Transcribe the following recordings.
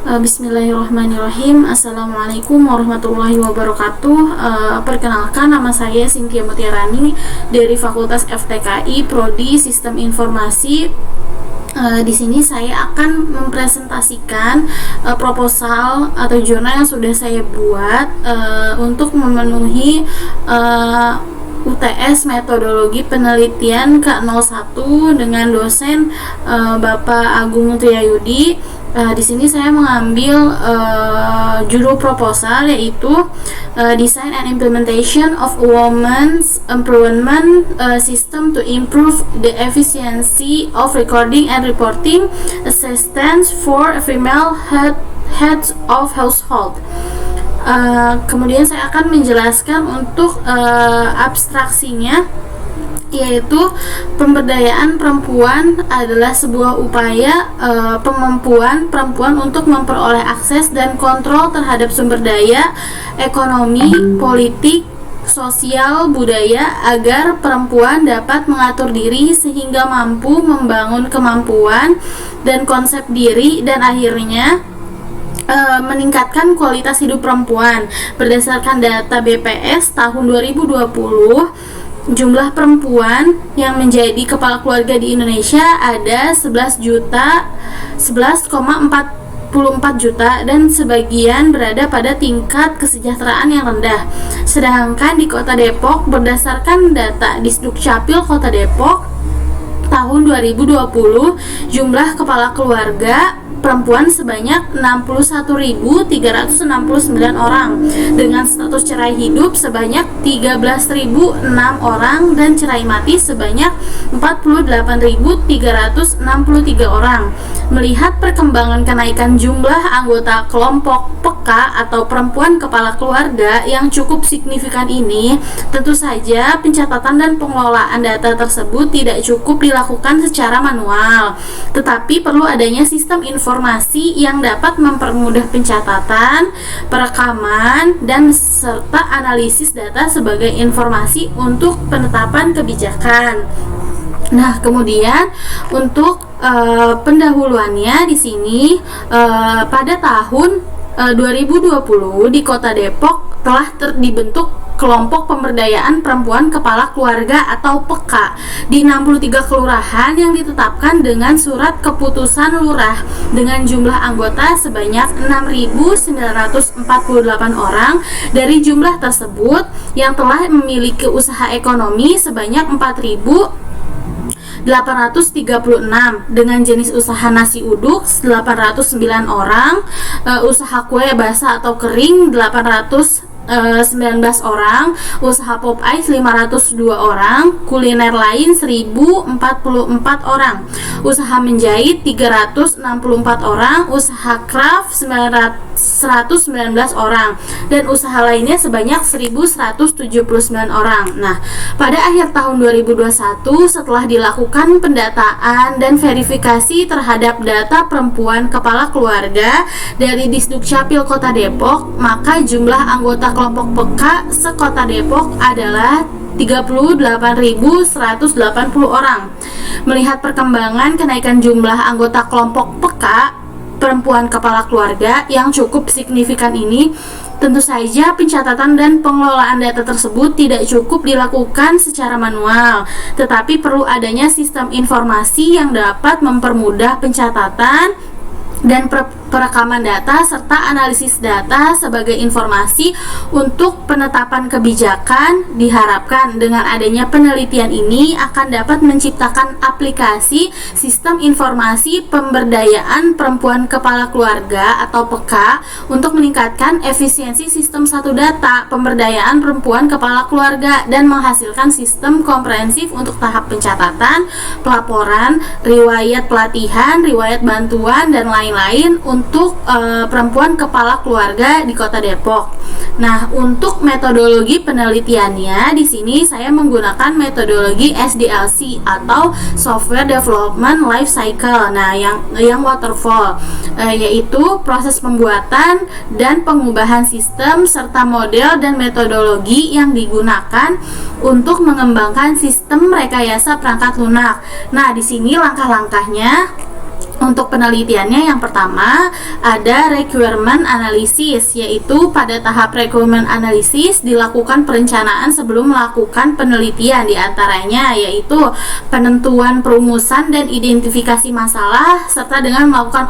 Bismillahirrahmanirrahim. Assalamualaikum warahmatullahi wabarakatuh. Perkenalkan, nama saya Cynthia Mutiarani dari Fakultas FTKI Prodi Sistem Informasi. Di sini saya akan mempresentasikan proposal atau jurnal yang sudah saya buat untuk memenuhi UTS metodologi penelitian K01 dengan dosen Bapak Agung Triyayudi. Di sini saya mengambil judul proposal, yaitu Design and Implementation of Women's Employment System to Improve the Efficiency of Recording and Reporting Assistance for Female Heads of Household. Kemudian saya akan menjelaskan untuk abstraksinya, yaitu pemberdayaan perempuan adalah sebuah upaya pemampuan perempuan untuk memperoleh akses dan kontrol terhadap sumber daya ekonomi, politik, sosial, budaya, agar perempuan dapat mengatur diri sehingga mampu membangun kemampuan dan konsep diri dan akhirnya meningkatkan kualitas hidup perempuan. Berdasarkan data BPS tahun 2020, jumlah perempuan yang menjadi kepala keluarga di Indonesia ada 11,44 juta dan sebagian berada pada tingkat kesejahteraan yang rendah. Sedangkan di Kota Depok, berdasarkan data Disdukcapil Kota Depok tahun 2020, jumlah kepala keluarga perempuan sebanyak 61.369 orang dengan status cerai hidup sebanyak 13.006 orang dan cerai mati sebanyak 48.363 orang. Melihat perkembangan kenaikan jumlah anggota kelompok PK atau perempuan kepala keluarga yang cukup signifikan ini, tentu saja pencatatan dan pengelolaan data tersebut tidak cukup dilakukan secara manual, tetapi perlu adanya sistem informasi yang dapat mempermudah pencatatan, perekaman, dan serta analisis data sebagai informasi untuk penetapan kebijakan. Nah, kemudian untuk pendahuluannya di sini pada tahun 2020 di Kota Depok telah dibentuk kelompok pemberdayaan perempuan kepala keluarga atau PK di 63 kelurahan yang ditetapkan dengan surat keputusan lurah dengan jumlah anggota sebanyak 6.948 orang. Dari jumlah tersebut yang telah memiliki usaha ekonomi sebanyak 4.836 dengan jenis usaha nasi uduk 809 orang, usaha kue basah atau kering 819 orang, usaha pop ice 502 orang, kuliner lain 1044 orang, usaha menjahit 364 orang, usaha craft 119 orang, dan usaha lainnya sebanyak 1179 orang. Nah, pada akhir tahun 2021 setelah dilakukan pendataan dan verifikasi terhadap data perempuan kepala keluarga dari Disdukcapil Kota Depok, maka jumlah anggota kelompok PK se-Kota Depok adalah 38.180 orang. Melihat perkembangan kenaikan jumlah anggota kelompok PK perempuan kepala keluarga yang cukup signifikan ini, tentu saja pencatatan dan pengelolaan data tersebut tidak cukup dilakukan secara manual, tetapi perlu adanya sistem informasi yang dapat mempermudah pencatatan dan perekaman data serta analisis data sebagai informasi untuk penetapan kebijakan. Diharapkan dengan adanya penelitian ini akan dapat menciptakan aplikasi sistem informasi pemberdayaan perempuan kepala keluarga atau PK untuk meningkatkan efisiensi sistem satu data pemberdayaan perempuan kepala keluarga dan menghasilkan sistem komprehensif untuk tahap pencatatan, pelaporan, riwayat pelatihan, riwayat bantuan, dan lain-lain untuk perempuan kepala keluarga di Kota Depok. Nah, untuk metodologi penelitiannya di sini saya menggunakan metodologi SDLC atau Software Development Life Cycle. Nah, yang waterfall, yaitu proses pembuatan dan pengubahan sistem serta model dan metodologi yang digunakan untuk mengembangkan sistem rekayasa perangkat lunak. Nah, di sini langkah-langkahnya Untuk penelitiannya, yang pertama ada requirement analysis, yaitu pada tahap requirement analysis dilakukan perencanaan sebelum melakukan penelitian, diantaranya yaitu penentuan perumusan dan identifikasi masalah serta dengan melakukan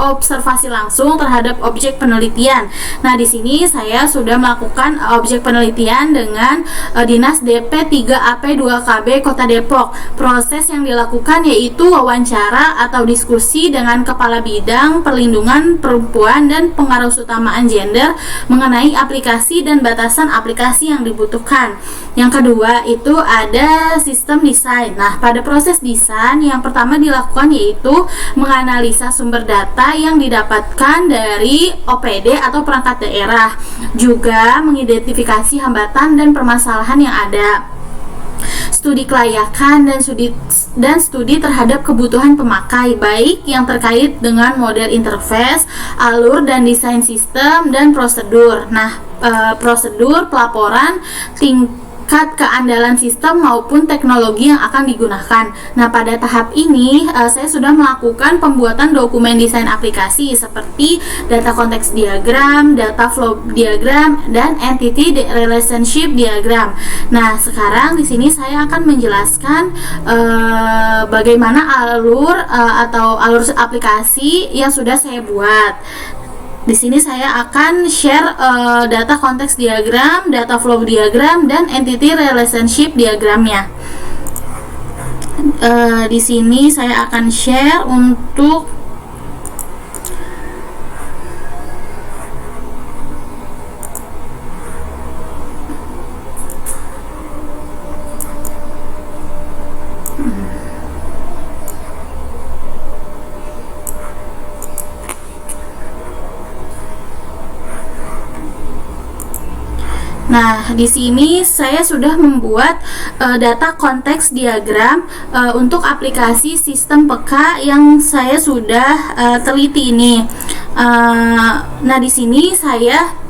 observasi langsung terhadap objek penelitian. Nah, di sini saya sudah melakukan objek penelitian dengan Dinas DP 3AP 2KB Kota Depok. Proses yang dilakukan yaitu wawancara atau diskusi dengan Kepala Bidang Perlindungan Perempuan dan Pengarusutamaan Gender mengenai aplikasi dan batasan aplikasi yang dibutuhkan. Yang kedua itu ada sistem desain. Nah, pada proses desain yang pertama dilakukan yaitu menganalisa sumber data yang didapatkan dari OPD atau perangkat daerah, juga mengidentifikasi hambatan dan permasalahan yang ada, studi kelayakan dan studi terhadap kebutuhan pemakai, baik yang terkait dengan model interface, alur dan desain sistem dan prosedur. Nah, prosedur pelaporan tingkat keandalan sistem maupun teknologi yang akan digunakan. Nah, pada tahap ini saya sudah melakukan pembuatan dokumen desain aplikasi seperti data konteks diagram, data flow diagram, dan entity relationship diagram. Nah, sekarang di sini saya akan menjelaskan bagaimana alur atau alur aplikasi yang sudah saya buat. Di sini saya akan share data konteks diagram, data flow diagram, dan entity relationship diagramnya. Di sini saya akan share untuk Nah, di sini saya sudah membuat data konteks diagram untuk aplikasi sistem peka yang saya sudah teliti ini. Nah, di sini saya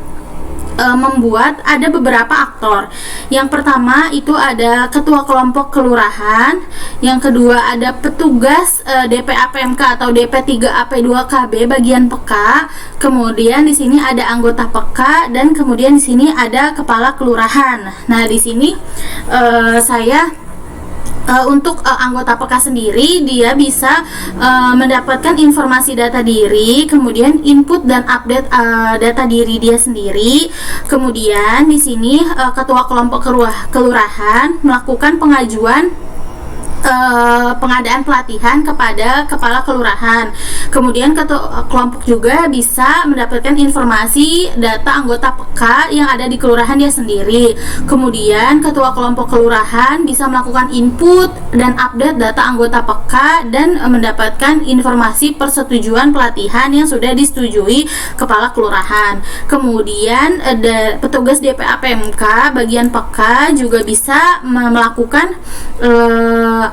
membuat ada beberapa aktor. Yang pertama itu ada ketua kelompok kelurahan, yang kedua ada petugas DPAPMK atau DP3AP2KB bagian peka, kemudian di sini ada anggota peka, dan kemudian di sini ada kepala kelurahan. Nah, di sini saya untuk anggota peka sendiri, dia bisa mendapatkan informasi data diri, kemudian input dan update data diri dia sendiri. Kemudian di sini ketua kelompok kelurahan melakukan pengajuan pengadaan pelatihan kepada kepala kelurahan. Kemudian ketua kelompok juga bisa mendapatkan informasi data anggota peka yang ada di kelurahan dia sendiri. Kemudian ketua kelompok kelurahan bisa melakukan input dan update data anggota peka dan mendapatkan informasi persetujuan pelatihan yang sudah disetujui kepala kelurahan. Kemudian petugas DPAPMK bagian peka juga bisa melakukan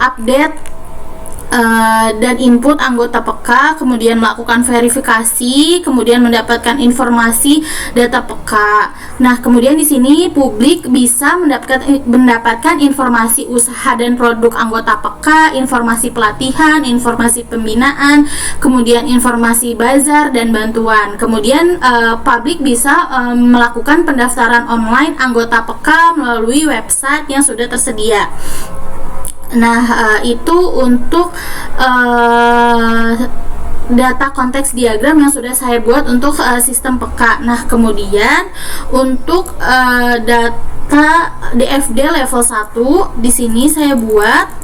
update dan input anggota peka, kemudian melakukan verifikasi, kemudian mendapatkan informasi data peka. Nah, kemudian di sini publik bisa mendapatkan informasi usaha dan produk anggota peka, informasi pelatihan, informasi pembinaan, kemudian informasi bazar dan bantuan. Kemudian publik bisa melakukan pendaftaran online anggota peka melalui website yang sudah tersedia. Nah, itu untuk data konteks diagram yang sudah saya buat untuk sistem peka. Nah, kemudian untuk data DFD level 1 di sini saya buat.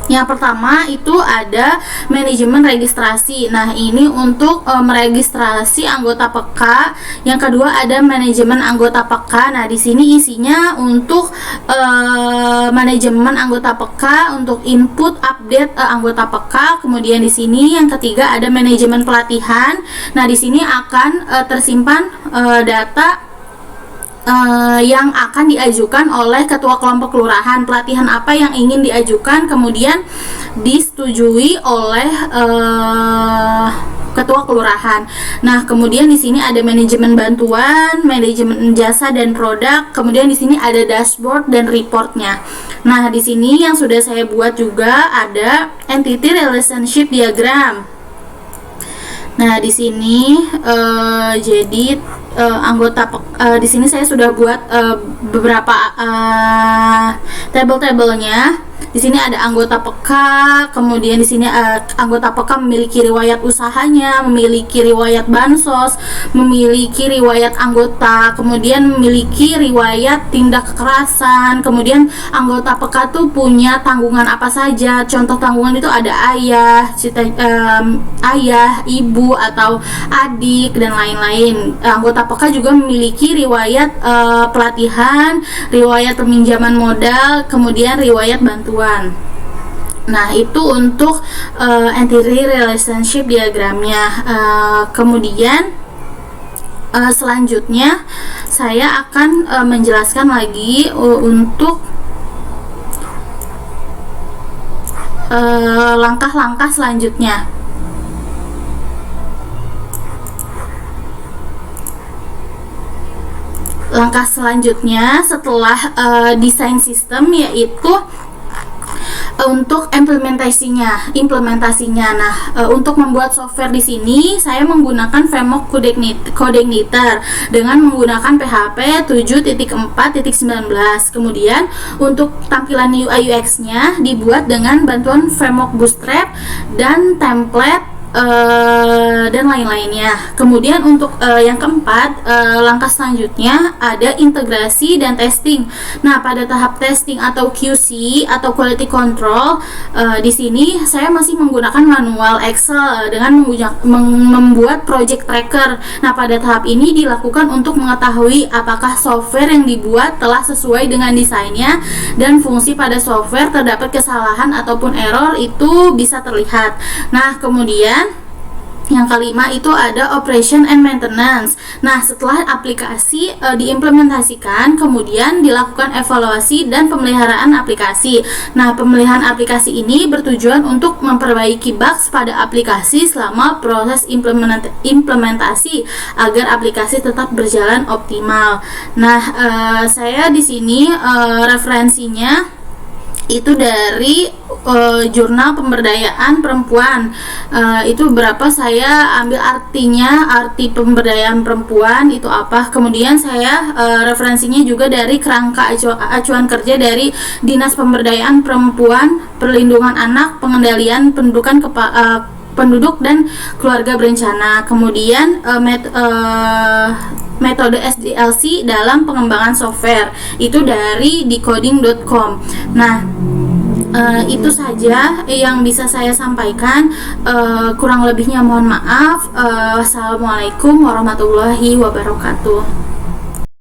Yang pertama itu ada manajemen registrasi. Nah, ini untuk meregistrasi anggota peka. Yang kedua ada manajemen anggota peka. Nah, di sini isinya untuk manajemen anggota peka, untuk input update anggota peka. Kemudian di sini yang ketiga ada manajemen pelatihan. Nah, di sini akan tersimpan data yang akan diajukan oleh ketua kelompok kelurahan, pelatihan apa yang ingin diajukan, kemudian disetujui oleh ketua kelurahan. Nah, kemudian di sini ada manajemen bantuan, manajemen jasa dan produk, kemudian di sini ada dashboard dan reportnya. Nah, di sini yang sudah saya buat juga ada entity relationship diagram. Nah, di sini jadi di sini saya sudah buat beberapa tabel-tabelnya. Di sini ada anggota peka, kemudian di sini anggota peka memiliki riwayat usahanya, memiliki riwayat bansos, memiliki riwayat anggota, kemudian memiliki riwayat tindak kekerasan. Kemudian anggota peka tuh punya tanggungan apa saja. Contoh tanggungan itu ada ayah, ayah, ibu atau adik dan lain-lain. Anggota peka juga memiliki riwayat pelatihan, riwayat peminjaman modal, kemudian riwayat bantuan. Nah, itu untuk entity relationship diagramnya. Kemudian selanjutnya saya akan menjelaskan lagi untuk langkah-langkah selanjutnya. Langkah selanjutnya setelah desain sistem yaitu untuk implementasinya. Nah, untuk membuat software di sini saya menggunakan framework CodeIgniter dengan menggunakan PHP 7.4.19. Kemudian untuk tampilan UI UX-nya dibuat dengan bantuan framework Bootstrap dan template dan lain-lainnya. Kemudian untuk yang keempat, langkah selanjutnya ada integrasi dan testing. Nah, pada tahap testing atau QC atau quality control, di sini saya masih menggunakan manual Excel dengan membuat project tracker. Nah, pada tahap ini dilakukan untuk mengetahui apakah software yang dibuat telah sesuai dengan desainnya dan fungsi pada software terdapat kesalahan ataupun error itu bisa terlihat. Nah, kemudian yang kelima itu ada operation and maintenance. Nah, setelah aplikasi diimplementasikan, kemudian dilakukan evaluasi dan pemeliharaan aplikasi. Nah, pemeliharaan aplikasi ini bertujuan untuk memperbaiki bugs pada aplikasi selama proses implementasi agar aplikasi tetap berjalan optimal. Nah, saya di sini referensinya itu dari jurnal pemberdayaan perempuan. Itu berapa saya ambil arti pemberdayaan perempuan itu apa. Kemudian saya referensinya juga dari kerangka acuan kerja dari Dinas Pemberdayaan Perempuan, Perlindungan Anak, Pengendalian Penduduk dan Keluarga Berencana. Kemudian metode SDLC dalam pengembangan software itu dari decoding.com. Nah, itu saja yang bisa saya sampaikan. Kurang lebihnya mohon maaf. Wassalamualaikum warahmatullahi wabarakatuh.